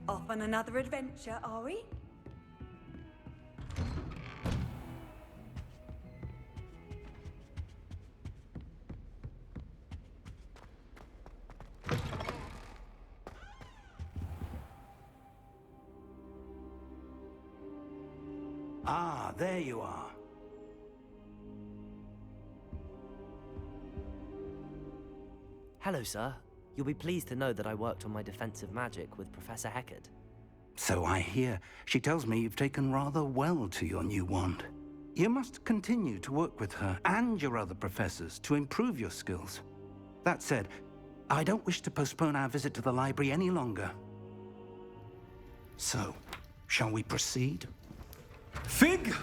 Off on another adventure, are we? Ah, there you are. Hello, sir. You'll be pleased to know that I worked on my defensive magic with Professor Heckard. So I hear. She tells me you've taken rather well to your new wand. You must continue to work with her and your other professors to improve your skills. That said, I don't wish to postpone our visit to the library any longer. So, shall we proceed? Fig,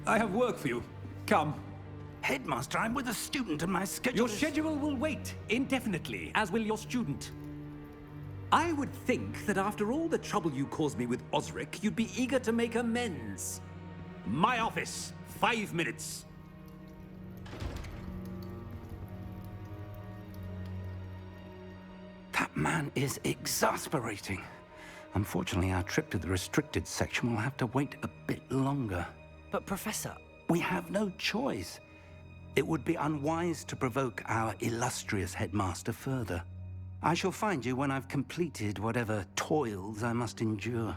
I have work for you. Come. Headmaster, I'm with a student and my schedule Your is... schedule will wait indefinitely, as will your student. I would think that after all the trouble you caused me with Osric, you'd be eager to make amends. My office, 5 minutes. That man is exasperating. Unfortunately, our trip to the restricted section will have to wait a bit longer. But, Professor... We have no choice. It would be unwise to provoke our illustrious headmaster further. I shall find you when I've completed whatever toils I must endure.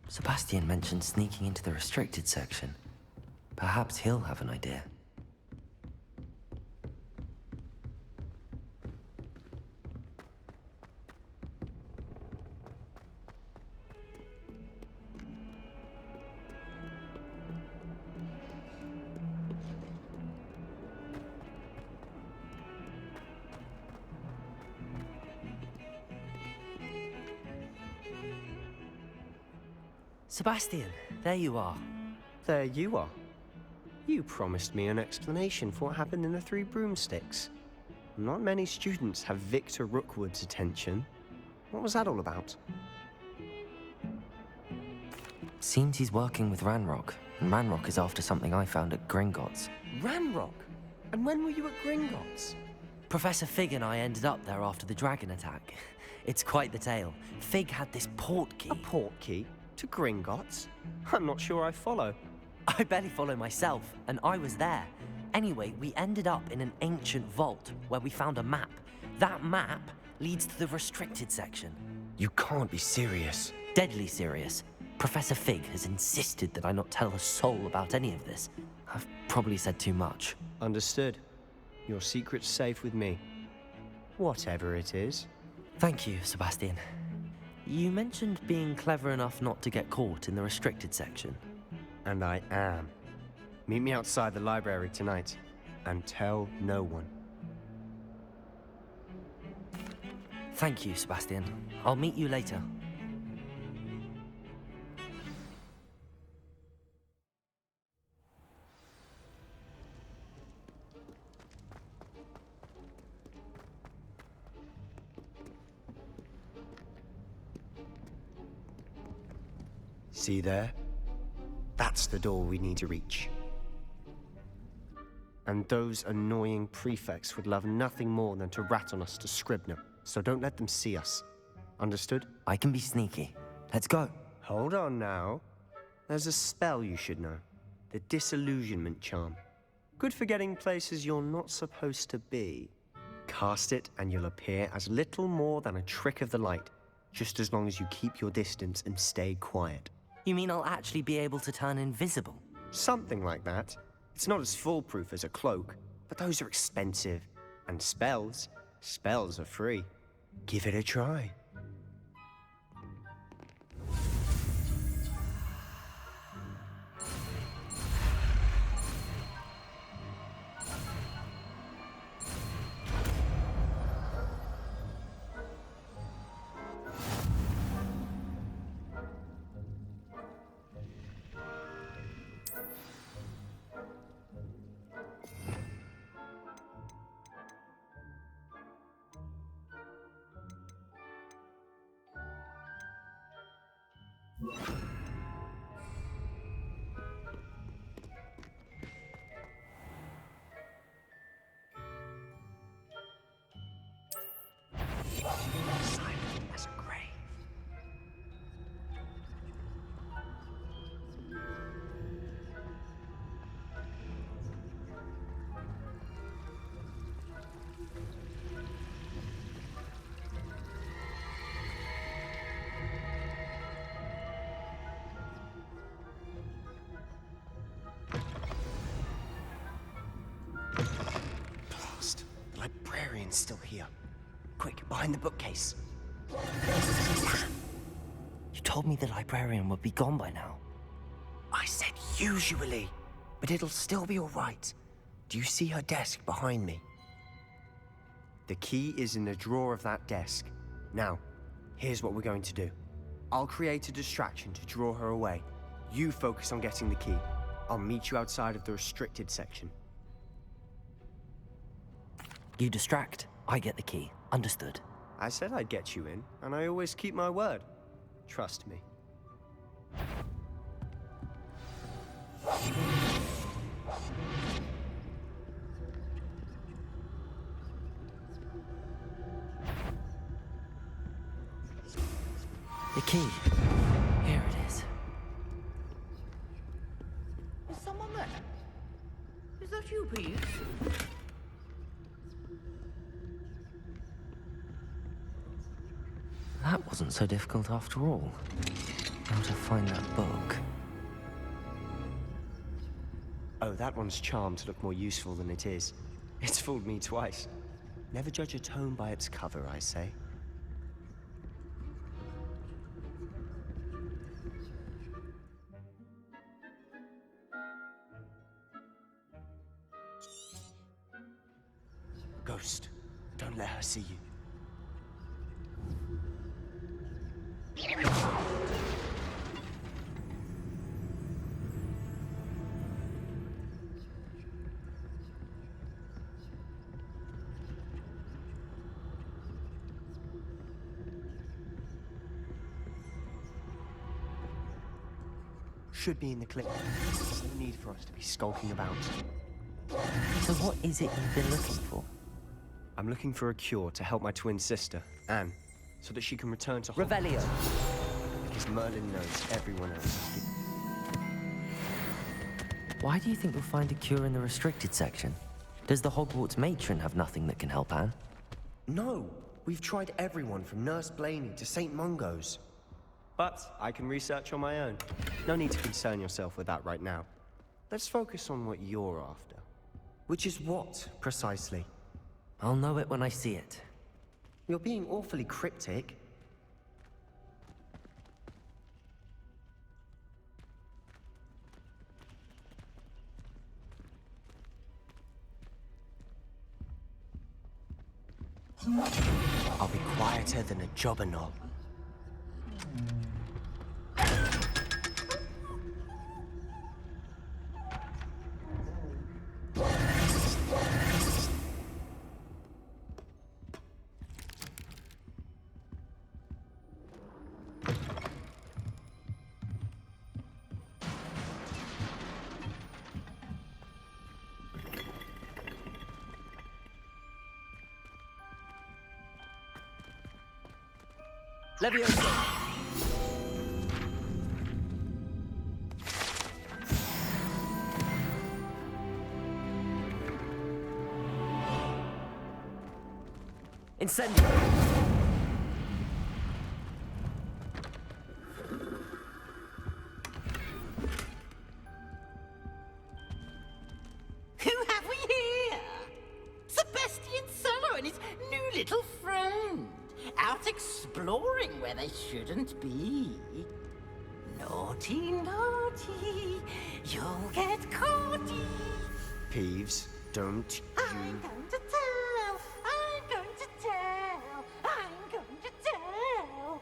Sebastian mentioned sneaking into the restricted section. Perhaps he'll have an idea. Sebastian, there you are. There you are. You promised me an explanation for what happened in the Three Broomsticks. Not many students have Victor Rookwood's attention. What was that all about? Seems he's working with Ranrock, and Ranrock is after something I found at Gringotts. Ranrock? And when were you at Gringotts? Professor Fig and I ended up there after the dragon attack. It's quite the tale. Fig had this port key. A port key? To Gringotts? I'm not sure I follow. I barely follow myself, and I was there. Anyway, we ended up in an ancient vault where we found a map. That map leads to the restricted section. You can't be serious. Deadly serious. Professor Fig has insisted that I not tell a soul about any of this. I've probably said too much. Understood. Your secret's safe with me. Whatever it is. Thank you, Sebastian. You mentioned being clever enough not to get caught in the restricted section. And I am. Meet me outside the library tonight, and tell no one. Thank you, Sebastian. I'll meet you later. See there? That's the door we need to reach. And those annoying prefects would love nothing more than to rat on us to Scribner, so don't let them see us. Understood? I can be sneaky. Let's go. Hold on now. There's a spell you should know. The Disillusionment Charm. Good for getting places you're not supposed to be. Cast it and you'll appear as little more than a trick of the light, just as long as you keep your distance and stay quiet. You mean I'll actually be able to turn invisible? Something like that. It's not as foolproof as a cloak, but those are expensive. And spells are free. Give it a try. Silent as a grave. Blast. The librarian's still here. Quick, behind the bookcase. You told me the librarian would be gone by now. I said usually, but it'll still be all right. Do you see her desk behind me? The key is in the drawer of that desk. Now, here's what we're going to do. I'll create a distraction to draw her away. You focus on getting the key. I'll meet you outside of the restricted section. You distract, I get the key. Understood. I said I'd get you in, and I always keep my word. Trust me. The key. Here it is. Is someone there? Is that you, Peeves? That wasn't so difficult after all. How to find that book. Oh, that one's charmed to look more useful than it is. It's fooled me twice. Never judge a tome by its cover, I say. Ghost, don't let her see you. Should be in the clip. There's no need for us to be skulking about. So what is it you've been looking for? I'm looking for a cure to help my twin sister, Anne, so that she can return to Revelio. Hogwarts. Because Merlin knows everyone else is here. Why do you think we'll find a cure in the restricted section? Does the Hogwarts matron have nothing that can help Anne? No! We've tried everyone from Nurse Blaney to St. Mungo's. But I can research on my own. No need to concern yourself with that right now. Let's focus on what you're after. Which is what, precisely? I'll know it when I see it. You're being awfully cryptic. I'll be quieter than a jobberknoll. Leviosa! Incendio! Who have we here? Sebastian Solo and his new little friend. Out exploring where they shouldn't be. Naughty, naughty, you'll get caughty. Peeves, don't I'm you... going to tell, I'm going to tell, I'm going to tell.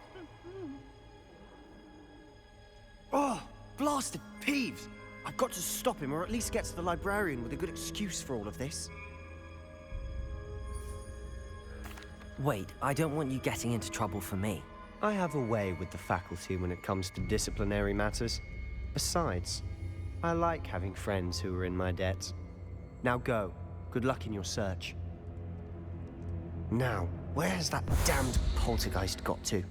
Oh, blasted Peeves! I've got to stop him, or at least get to the librarian with a good excuse for all of this. Wait, I don't want you getting into trouble for me. I have a way with the faculty when it comes to disciplinary matters. Besides, I like having friends who are in my debt. Now go. Good luck in your search. Now, where has that damned poltergeist got to?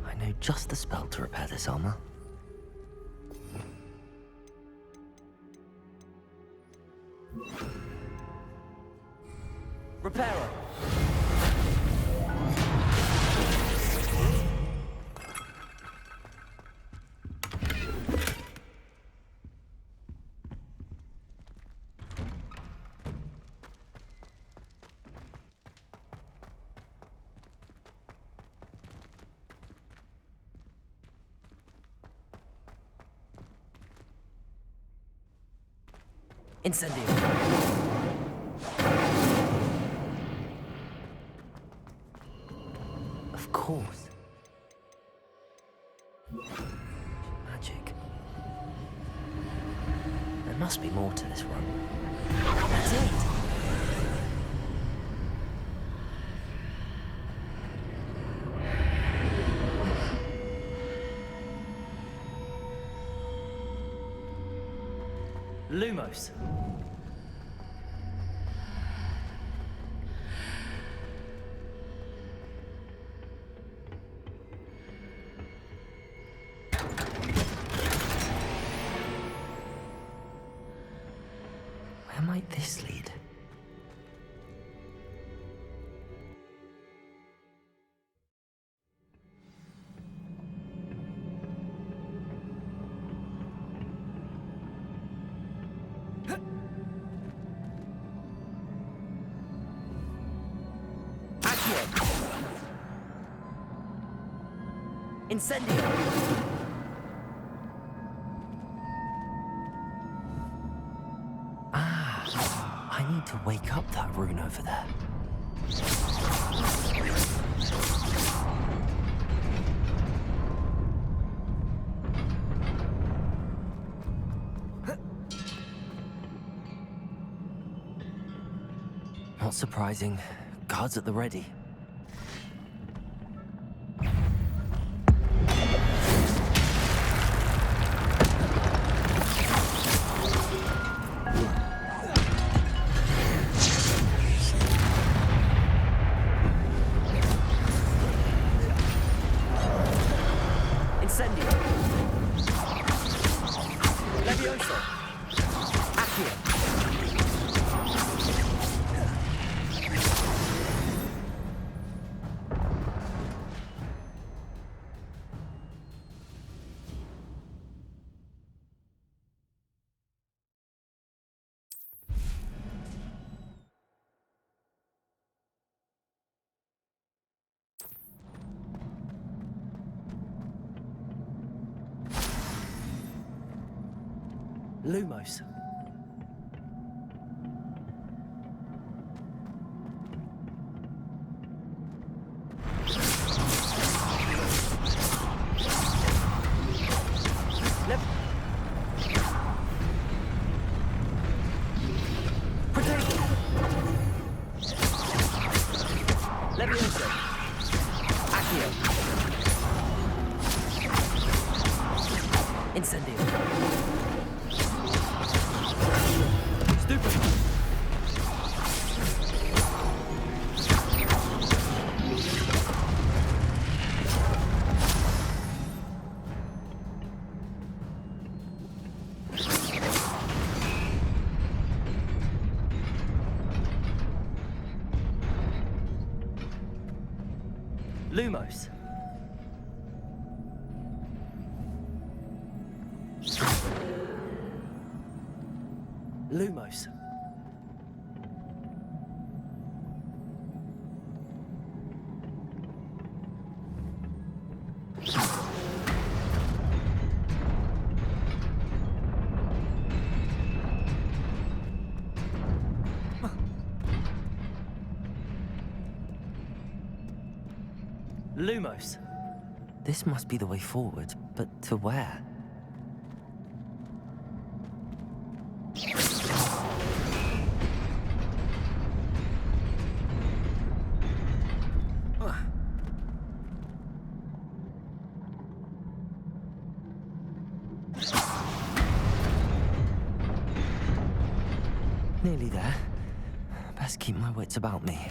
I know just the spell to repair this armor. Repairer! Incendio. Of course. Magic. There must be more to this room. That's it. Lumos. Where might this lead? Incendio! I need to wake up that rune over there. Not surprising. Guards at the ready. Lumos. Levioso. Accio. Incendio. Stupid. Lumos. Lumos. Lumos. This must be the way forward, but to where? Nearly there. Best keep my wits about me.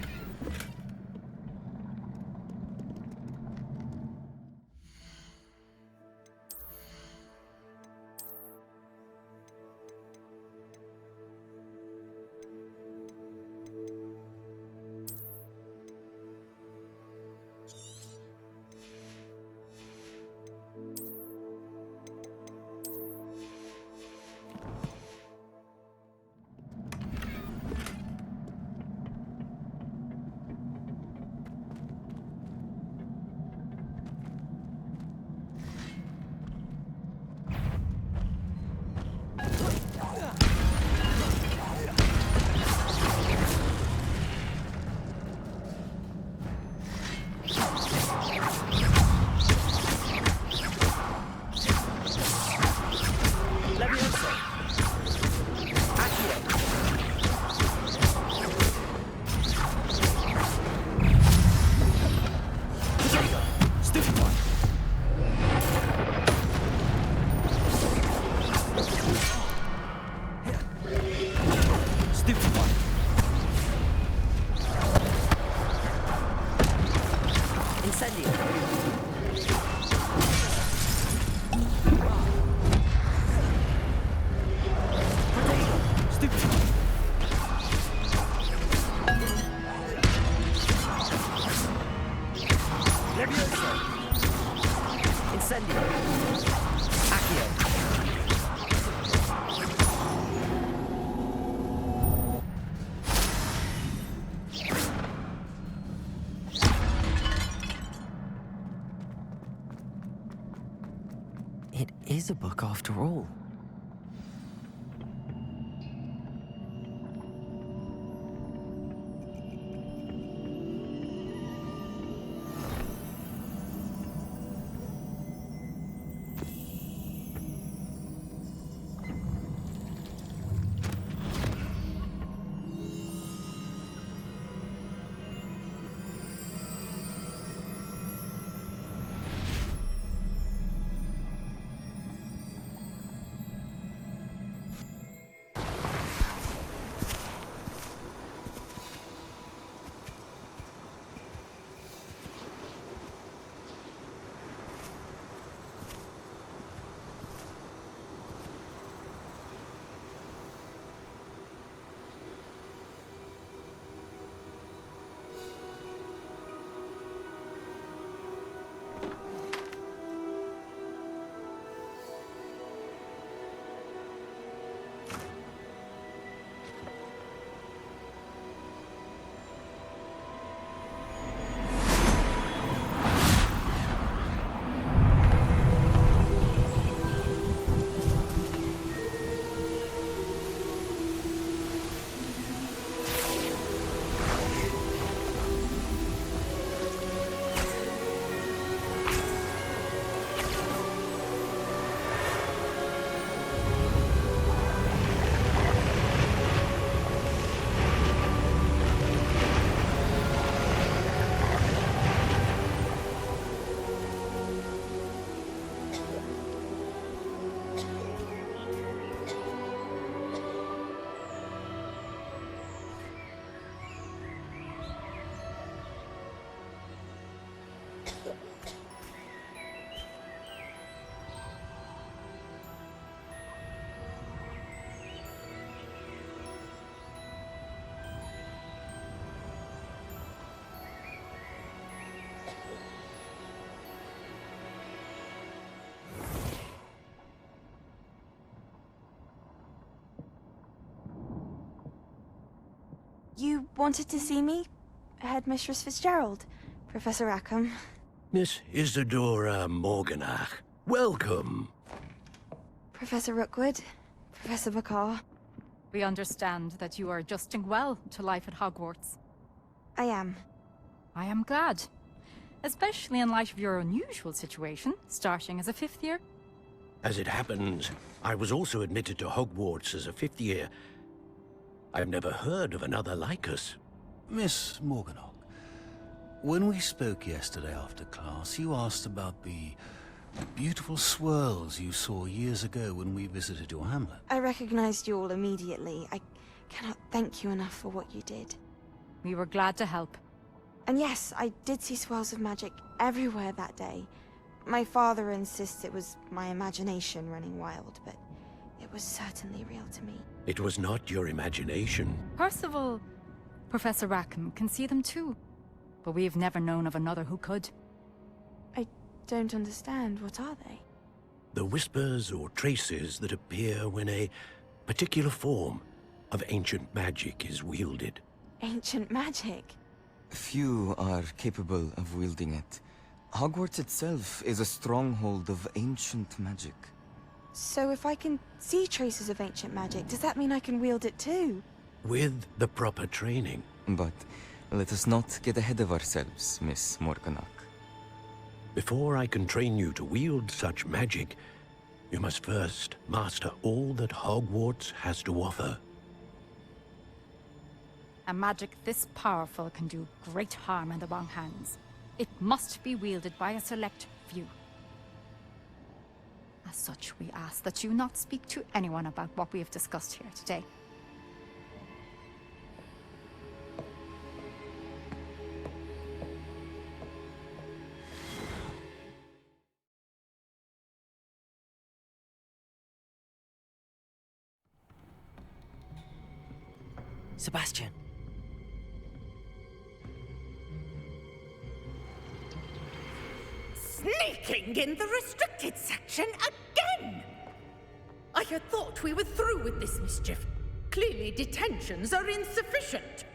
It is a book after all. You wanted to see me? Headmistress Fitzgerald, Professor Rackham. Miss Isadora Morganach, welcome. Professor Rookwood, Professor Bakar. We understand that you are adjusting well to life at Hogwarts. I am. I am glad. Especially in light of your unusual situation, starting as a fifth year. As it happens, I was also admitted to Hogwarts as a fifth year. I've never heard of another like us. Miss Morganach, when we spoke yesterday after class, you asked about the beautiful swirls you saw years ago when we visited your hamlet. I recognized you all immediately. I cannot thank you enough for what you did. We were glad to help. And yes, I did see swirls of magic everywhere that day. My father insists it was my imagination running wild, but it was certainly real to me. It was not your imagination. Percival, Professor Rackham can see them too. But we've never known of another who could. I don't understand. What are they? The whispers or traces that appear when a particular form of ancient magic is wielded. Ancient magic? Few are capable of wielding it. Hogwarts itself is a stronghold of ancient magic. So if I can see traces of ancient magic, does that mean I can wield it too? With the proper training. But let us not get ahead of ourselves, Miss Morganach. Before I can train you to wield such magic, you must first master all that Hogwarts has to offer. A magic this powerful can do great harm in the wrong hands. It must be wielded by a select few. As such, we ask that you not speak to anyone about what we have discussed here today. Sebastian. Sneaking in the restricted section again! I had thought we were through with this mischief. Clearly detentions are insufficient.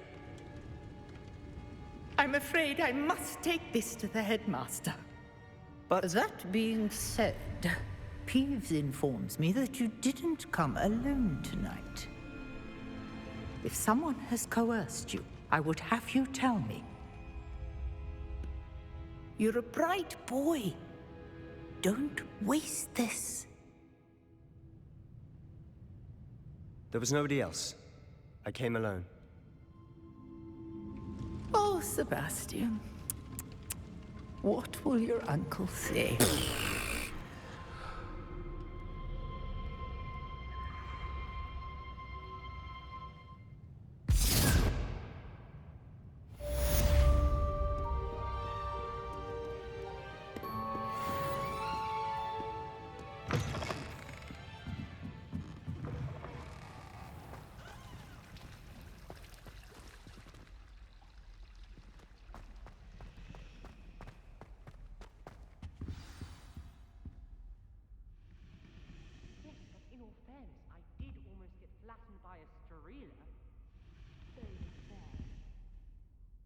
I'm afraid I must take this to the headmaster. But that being said, Peeves informs me that you didn't come alone tonight. If someone has coerced you, I would have you tell me. You're a bright boy. Don't waste this. There was nobody else. I came alone. Oh, Sebastian. What will your uncle say?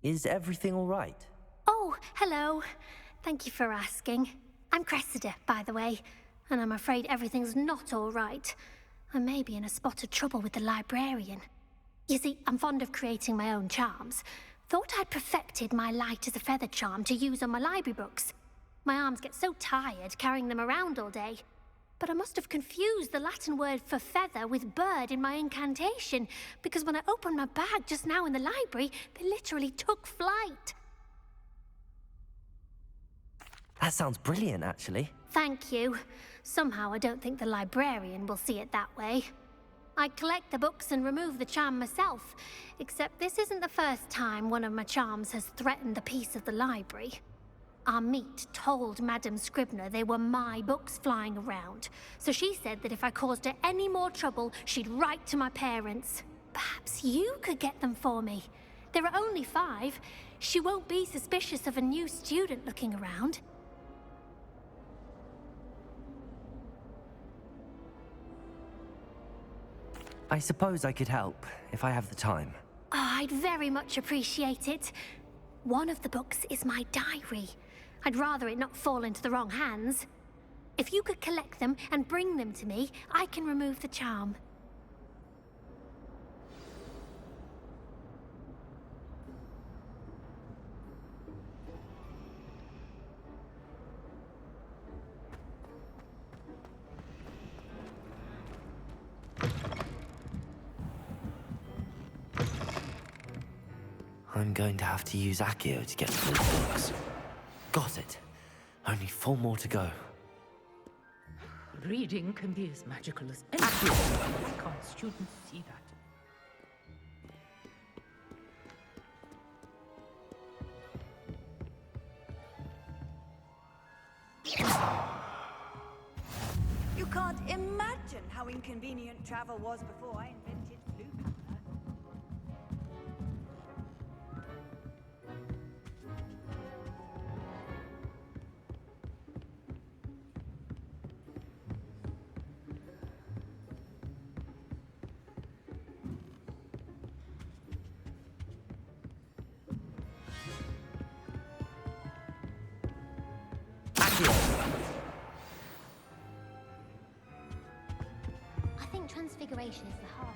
Is everything all right? Oh, hello. Thank you for asking. I'm Cressida, by the way, and I'm afraid everything's not all right. I may be in a spot of trouble with the librarian. You see, I'm fond of creating my own charms. Thought I'd perfected my light as a feather charm to use on my library books. My arms get so tired carrying them around all day. But I must have confused the Latin word for feather with bird in my incantation, because when I opened my bag just now in the library, they literally took flight. That sounds brilliant, actually. Thank you. Somehow I don't think the librarian will see it that way. I collect the books and remove the charm myself, except this isn't the first time one of my charms has threatened the peace of the library. Our meet told Madame Scribner they were my books flying around, so she said that if I caused her any more trouble, she'd write to my parents. Perhaps you could get them for me. There are only 5. She won't be suspicious of a new student looking around. I suppose I could help, if I have the time. Oh, I'd very much appreciate it. One of the books is my diary. I'd rather it not fall into the wrong hands. If you could collect them and bring them to me, I can remove the charm. I'm going to have to use Accio to get to those books. Got it. Only 4 more to go. Reading can be as magical as anything. Can't students see that? can't imagine how inconvenient travel was before I invented Blue Panther. I think transfiguration is the hard.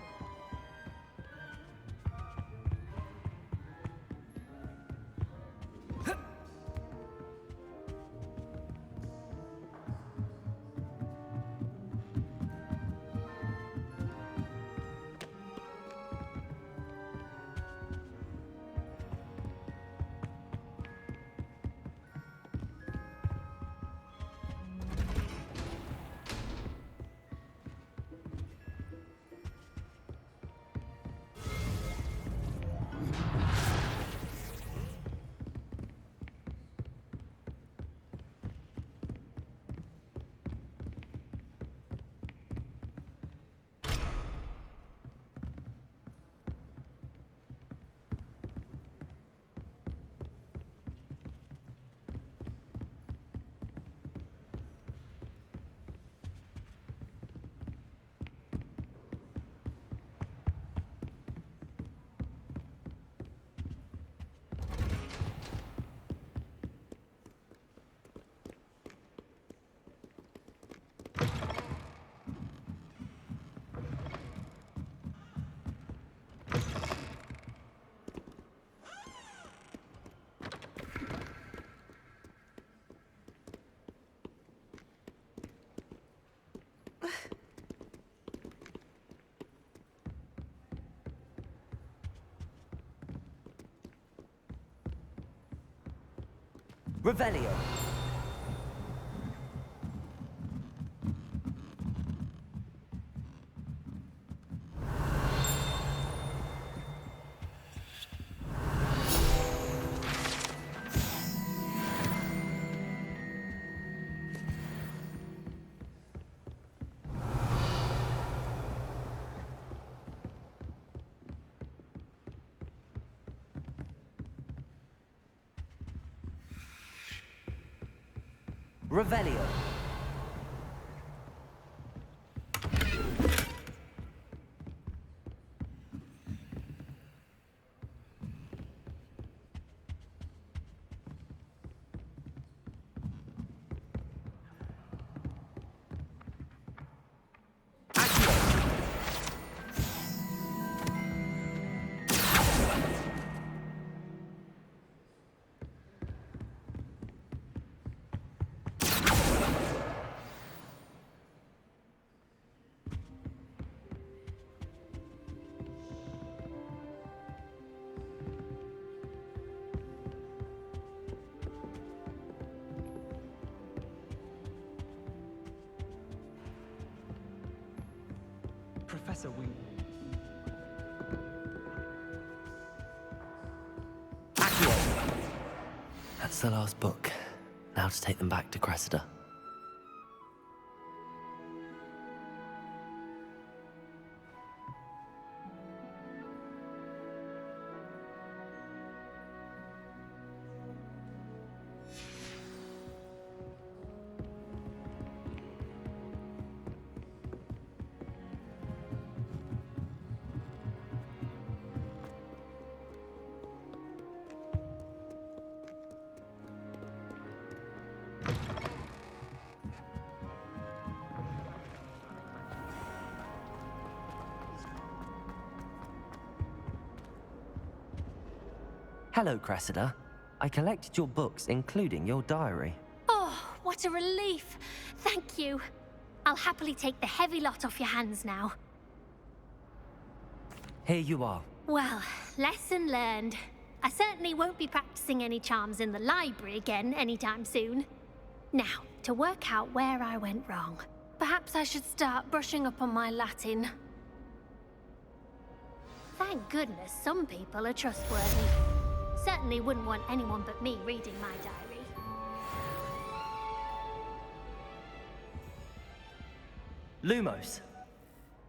Revelio. Revelio. Professor, we... That's the last book. Now to take them back to Cressida. Hello, Cressida. I collected your books, including your diary. Oh, what a relief. Thank you. I'll happily take the heavy lot off your hands now. Here you are. Well, lesson learned. I certainly won't be practicing any charms in the library again anytime soon. Now, to work out where I went wrong. Perhaps I should start brushing up on my Latin. Thank goodness some people are trustworthy. Certainly wouldn't want anyone but me reading my diary. Lumos.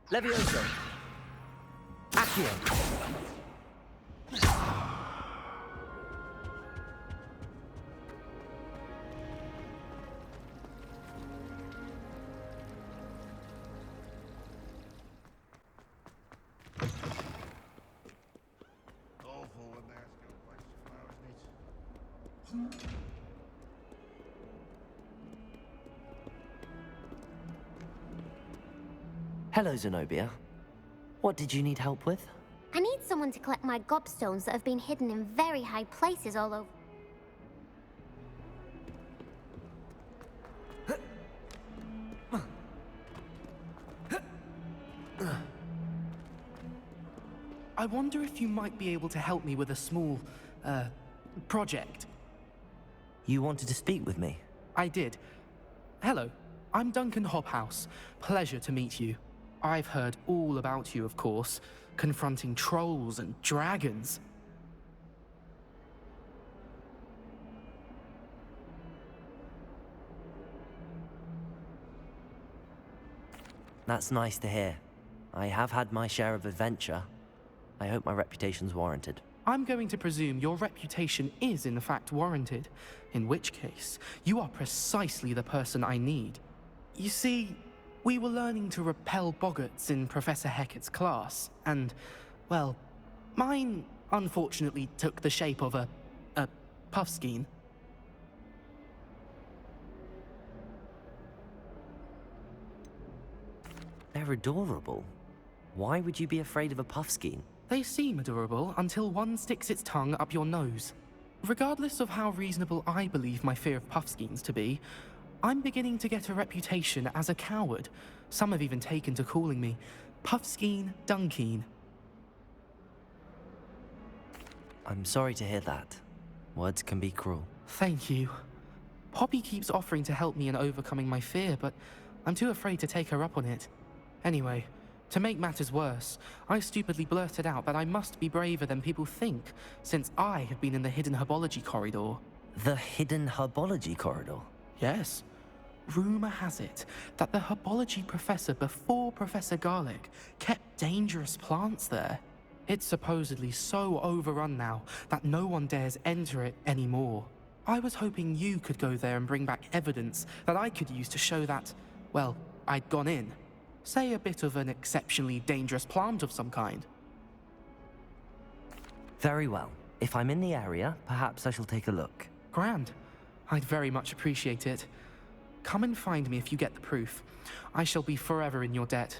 Levioso. Accio. Hello, Zenobia. What did you need help with? I need someone to collect my gobstones that have been hidden in very high places all over. I wonder if you might be able to help me with a small, project. You wanted to speak with me? I did. Hello, I'm Duncan Hobhouse. Pleasure to meet you. I've heard all about you, of course, confronting trolls and dragons. That's nice to hear. I have had my share of adventure. I hope my reputation's warranted. I'm going to presume your reputation is in fact warranted, in which case, you are precisely the person I need. You see, we were learning to repel boggarts in Professor Hecat's class, and, well, mine unfortunately took the shape of a puffskein. They're adorable. Why would you be afraid of a puffskein? They seem adorable until one sticks its tongue up your nose. Regardless of how reasonable I believe my fear of puffskeins to be, I'm beginning to get a reputation as a coward. Some have even taken to calling me Puffskein Dunkeen. I'm sorry to hear that. Words can be cruel. Thank you. Poppy keeps offering to help me in overcoming my fear, but I'm too afraid to take her up on it. Anyway, to make matters worse, I stupidly blurted out that I must be braver than people think, since I have been in the hidden herbology corridor. The hidden herbology corridor? Yes. Rumor has it that the herbology professor before Professor Garlic kept dangerous plants there. It's supposedly so overrun now that no one dares enter it anymore. I was hoping you could go there and bring back evidence that I could use to show that, well, I'd gone in. Say a bit of an exceptionally dangerous plant of some kind. Very well. If I'm in the area, perhaps I shall take a look. Grand. I'd very much appreciate it. Come and find me if you get the proof. I shall be forever in your debt.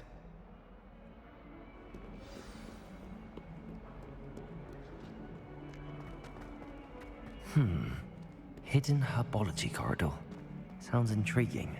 Hidden herbology corridor. Sounds intriguing.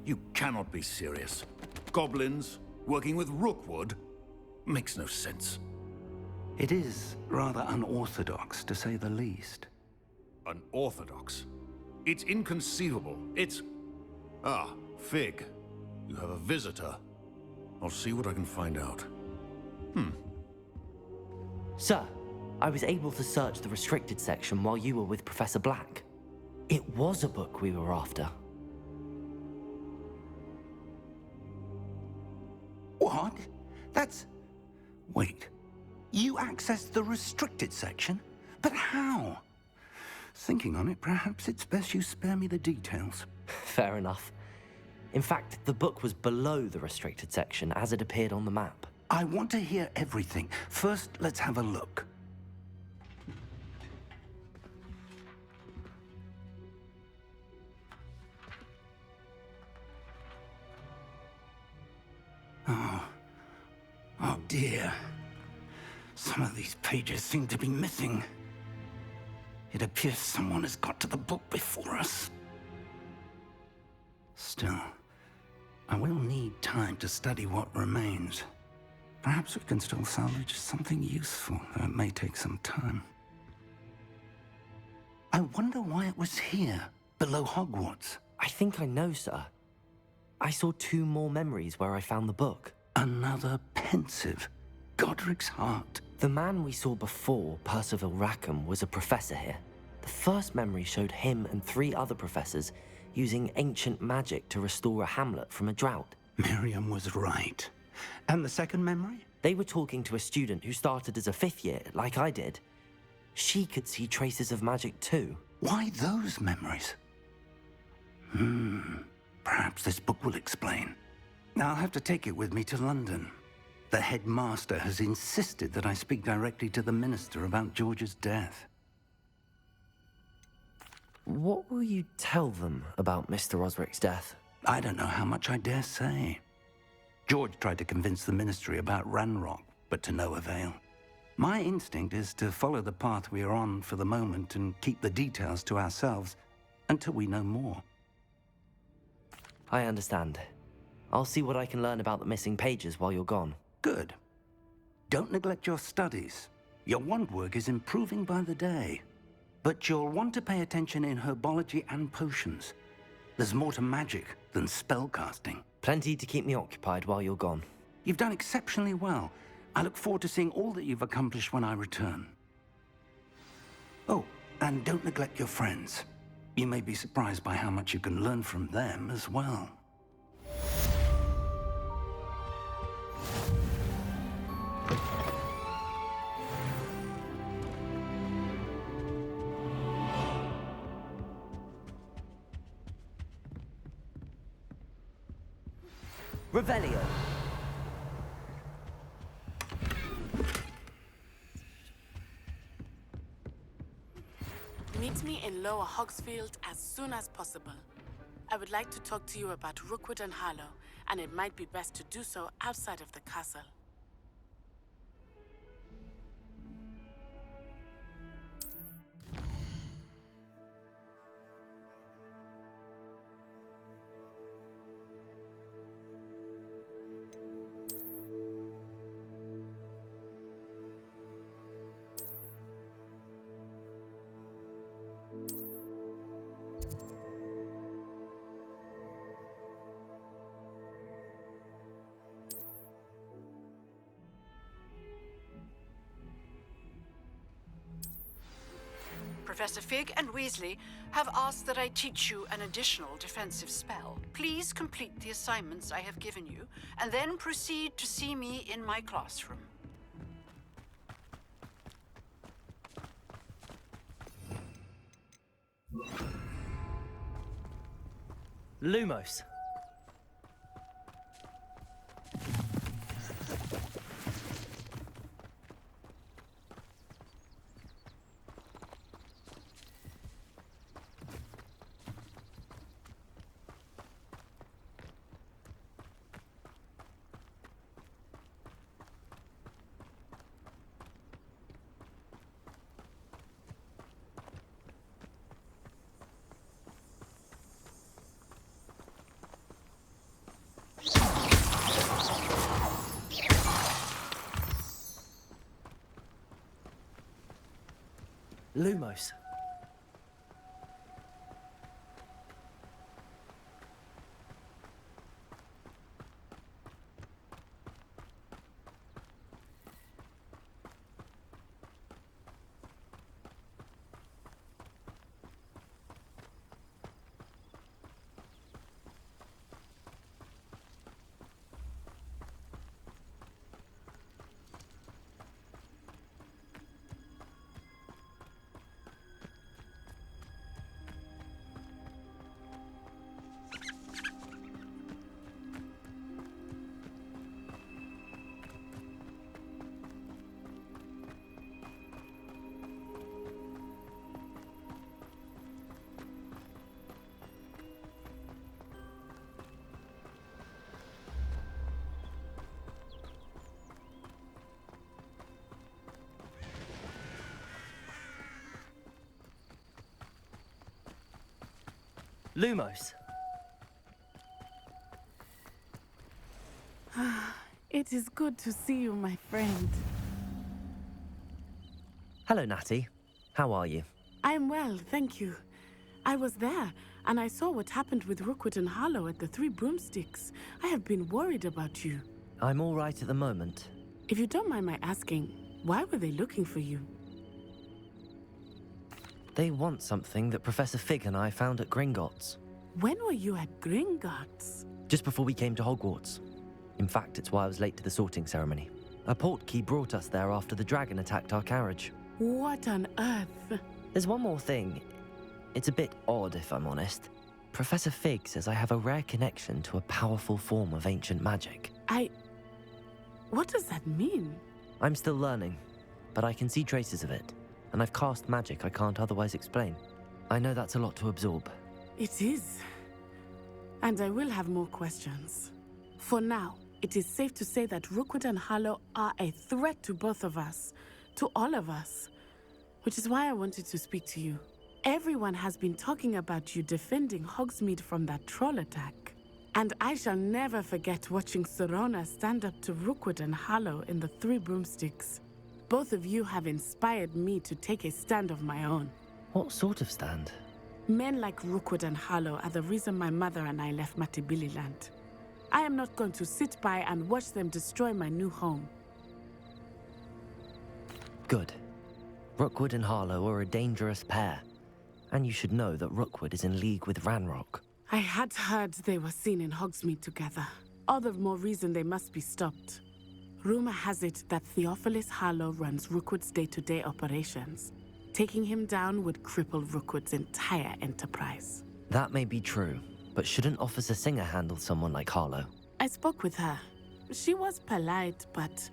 You cannot be serious. Goblins working with Rookwood makes no sense. It is rather unorthodox, to say the least. Unorthodox? It's inconceivable. It's... Ah, Fig. You have a visitor. I'll see what I can find out. Sir, I was able to search the restricted section while you were with Professor Black. It was a book we were after. What? That's... Wait. You accessed the restricted section? But how? Thinking on it, perhaps it's best you spare me the details. Fair enough. In fact, the book was below the restricted section as it appeared on the map. I want to hear everything. First, let's have a look. Oh dear. Some of these pages seem to be missing. It appears someone has got to the book before us. Still, I will need time to study what remains. Perhaps we can still salvage something useful, though it may take some time. I wonder why it was here, below Hogwarts. I think I know, sir. I saw 2 more memories where I found the book. Another pensive. Godric's heart. The man we saw before, Percival Rackham, was a professor here. The first memory showed him and 3 other professors using ancient magic to restore a hamlet from a drought. Miriam was right. And the second memory? They were talking to a student who started as a 5th year, like I did. She could see traces of magic too. Why those memories? Perhaps this book will explain. I'll have to take it with me to London. The headmaster has insisted that I speak directly to the minister about George's death. What will you tell them about Mr. Osric's death? I don't know how much I dare say. George tried to convince the ministry about Ranrock, but to no avail. My instinct is to follow the path we are on for the moment and keep the details to ourselves until we know more. I understand. I'll see what I can learn about the missing pages while you're gone. Good. Don't neglect your studies. Your wand work is improving by the day. But you'll want to pay attention in herbology and potions. There's more to magic than spellcasting. Plenty to keep me occupied while you're gone. You've done exceptionally well. I look forward to seeing all that you've accomplished when I return. Oh, and don't neglect your friends. You may be surprised by how much you can learn from them as well. Revelio. Meet me in Lower Hogsfield as soon as possible. I would like to talk to you about Rookwood and Harlow, and it might be best to do so outside of the castle. Professor Fig and Weasley have asked that I teach you an additional defensive spell. Please complete the assignments I have given you, and then proceed to see me in my classroom. Lumos. Lumos. It It is good to see you, my friend. Hello, Natty. How are you? I'm well, thank you. I was there, and I saw what happened with Rookwood and Harlow at the Three Broomsticks. I have been worried about you. I'm all right at the moment. If you don't mind my asking, why were they looking for you? They want something that Professor Fig and I found at Gringotts. When were you at Gringotts? Just before we came to Hogwarts. In fact, it's why I was late to the sorting ceremony. A portkey brought us there after the dragon attacked our carriage. What on earth? There's one more thing. It's a bit odd, if I'm honest. Professor Fig says I have a rare connection to a powerful form of ancient magic. What does that mean? I'm still learning, but I can see traces of it, and I've cast magic I can't otherwise explain. I know that's a lot to absorb. It is. And I will have more questions. For now, it is safe to say that Rookwood and Harlow are a threat to both of us, to all of us, which is why I wanted to speak to you. Everyone has been talking about you defending Hogsmeade from that troll attack. And I shall never forget watching Serona stand up to Rookwood and Harlow in the Three Broomsticks. Both of you have inspired me to take a stand of my own. What sort of stand? Men like Rookwood and Harlow are the reason my mother and I left Matabeleland. I am not going to sit by and watch them destroy my new home. Good. Rookwood and Harlow are a dangerous pair. And you should know that Rookwood is in league with Ranrock. I had heard they were seen in Hogsmeade together. All the more reason they must be stopped. Rumor has it that Theophilus Harlow runs Rookwood's day-to-day operations. Taking him down would cripple Rookwood's entire enterprise. That may be true, but shouldn't Officer Singer handle someone like Harlow? I spoke with her. She was polite, but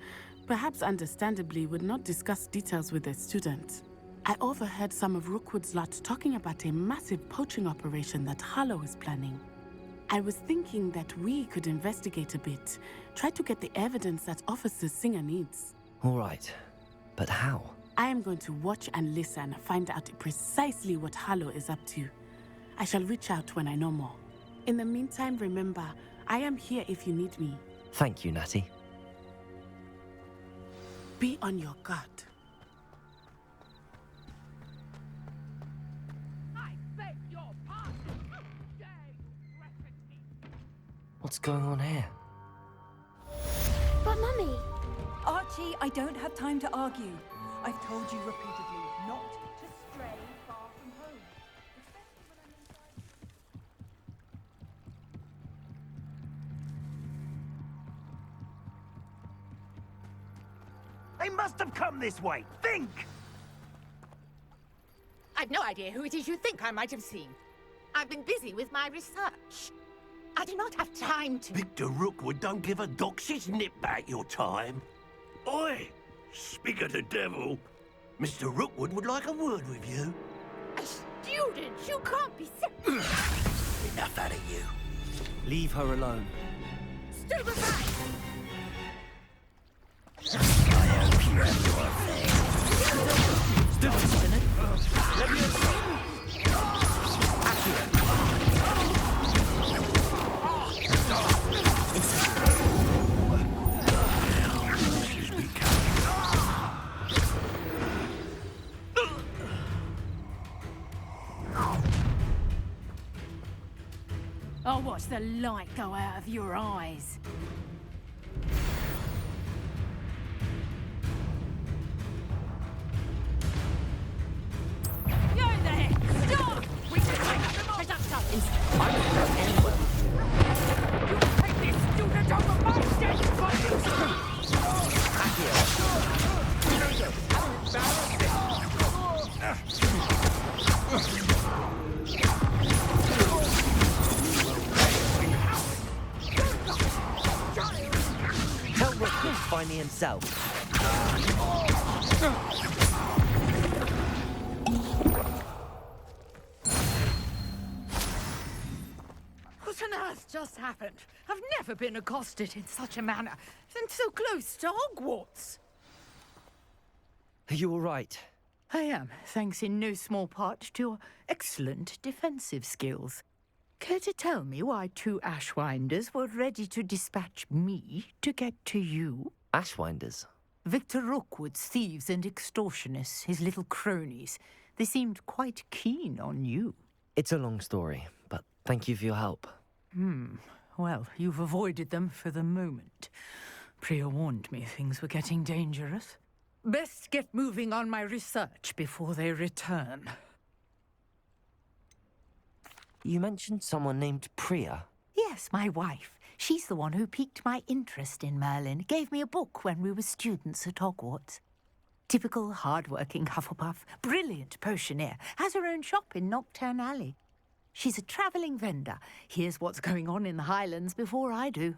perhaps understandably would not discuss details with a student. I overheard some of Rookwood's lot talking about a massive poaching operation that Harlow is planning. I was thinking that we could investigate a bit, try to get the evidence that Officer Singer needs. All right, but how? I am going to watch and listen, find out precisely what Harlow is up to. I shall reach out when I know more. In the meantime, remember, I am here if you need me. Thank you, Natty. Be on your guard. What's going on here? But Mummy... Archie, I don't have time to argue. I've told you repeatedly not to stray far from home. They must have come this way. Think! I've no idea who it is you think I might have seen. I've been busy with my research. I do not have time to... Victor Rookwood don't give a doxy's nip back your time. Oi! Speak of the devil. Mr. Rookwood would like a word with you. A student? You can't be serious. Enough out of you. Leave her alone. Stupefy! I hope you have your thing. Let me... I'll watch the light go out of your eyes. You there! Stop! We can take up the production! I don't know anyone. You take this student over my dead Tell Rookwood to find me himself. What on earth just happened? I've never been accosted in such a manner, and so close to Hogwarts. Are you all right? I am, thanks in no small part to your excellent defensive skills. Care to tell me why 2 Ashwinders were ready to dispatch me to get to you? Ashwinders? Victor Rookwood's thieves and extortionists, his little cronies. They seemed quite keen on you. It's a long story, but thank you for your help. Well, you've avoided them for the moment. Priya warned me things were getting dangerous. Best get moving on my research before they return. You mentioned someone named Priya. Yes, my wife. She's the one who piqued my interest in Merlin. Gave me a book when we were students at Hogwarts. Typical hard-working Hufflepuff, brilliant potioneer, has her own shop in Knockturn Alley. She's a travelling vendor. Hears what's going on in the Highlands before I do.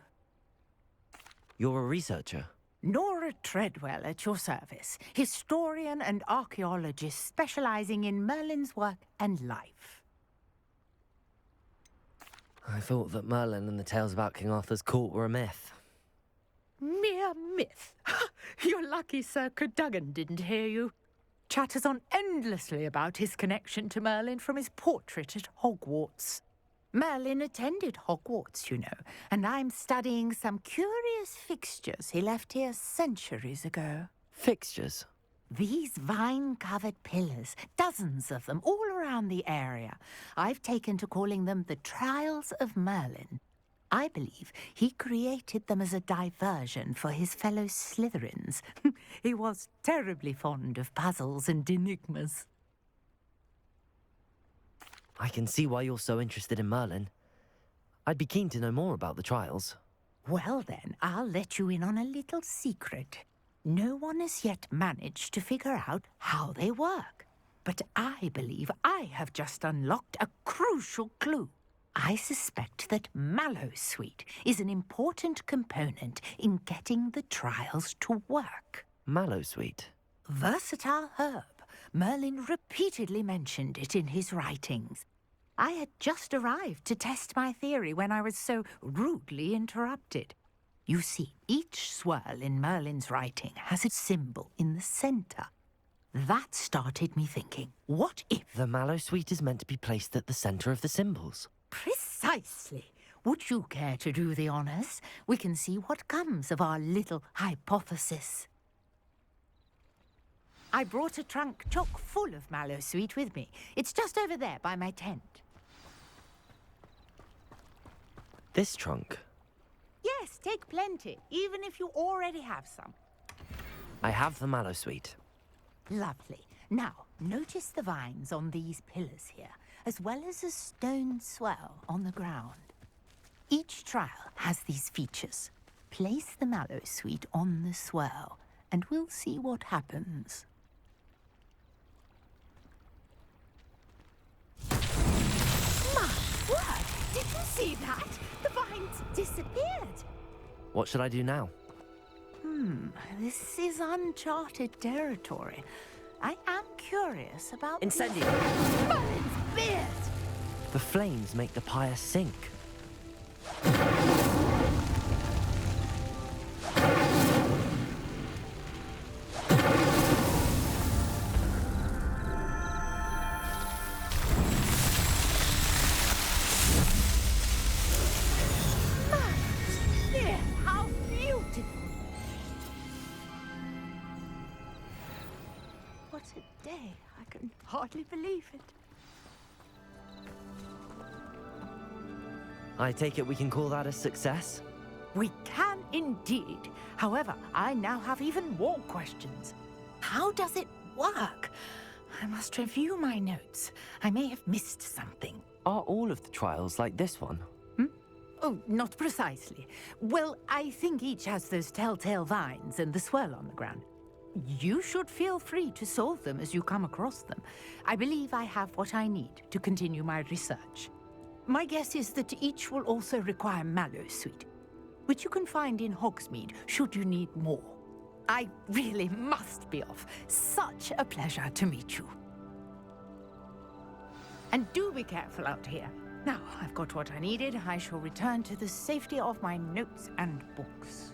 You're a researcher? Nora Treadwell at your service. Historian and archaeologist specialising in Merlin's work and life. I thought that Merlin and the tales about King Arthur's court were a myth. Mere myth. You're lucky Sir Cadogan didn't hear you. Chatters on endlessly about his connection to Merlin from his portrait at Hogwarts. Merlin attended Hogwarts, you know, and I'm studying some curious fixtures he left here centuries ago. Fixtures? These vine-covered pillars, dozens of them, all around the area. I've taken to calling them the Trials of Merlin. I believe he created them as a diversion for his fellow Slytherins. He was terribly fond of puzzles and enigmas. I can see why you're so interested in Merlin. I'd be keen to know more about the trials. Well then, I'll let you in on a little secret. No one has yet managed to figure out how they work. But I believe I have just unlocked a crucial clue. I suspect that Mallowsweet is an important component in getting the trials to work. Mallowsweet? Versatile herb. Merlin repeatedly mentioned it in his writings. I had just arrived to test my theory when I was so rudely interrupted. You see, each swirl in Merlin's writing has a symbol in the centre. That started me thinking, what if... The Mallowsweet is meant to be placed at the centre of the symbols. Precisely. Would you care to do the honours? We can see what comes of our little hypothesis. I brought a trunk chock full of Mallowsweet with me. It's just over there by my tent. This trunk? Yes, take plenty, even if you already have some. I have the Mallowsweet. Lovely. Now, notice the vines on these pillars here, as well as a stone swell on the ground. Each trial has these features. Place the Mallowsweet on the swirl, and we'll see what happens. My word! Did you see that? The vines disappeared. What should I do now? This is uncharted territory. I am curious about... Incendio! Merlin's beard! The flames make the pyre sink. How beautiful! What a day. I can hardly believe it. I take it we can call that a success? We can indeed. However, I now have even more questions. How does it work? I must review my notes. I may have missed something. Are all of the trials like this one? Oh, not precisely. Well, I think each has those telltale vines and the swirl on the ground. You should feel free to solve them as you come across them. I believe I have what I need to continue my research. My guess is that each will also require Mallowsweet, which you can find in Hogsmeade should you need more. I really must be off. Such a pleasure to meet you. And do be careful out here. Now, I've got what I needed. I shall return to the safety of my notes and books.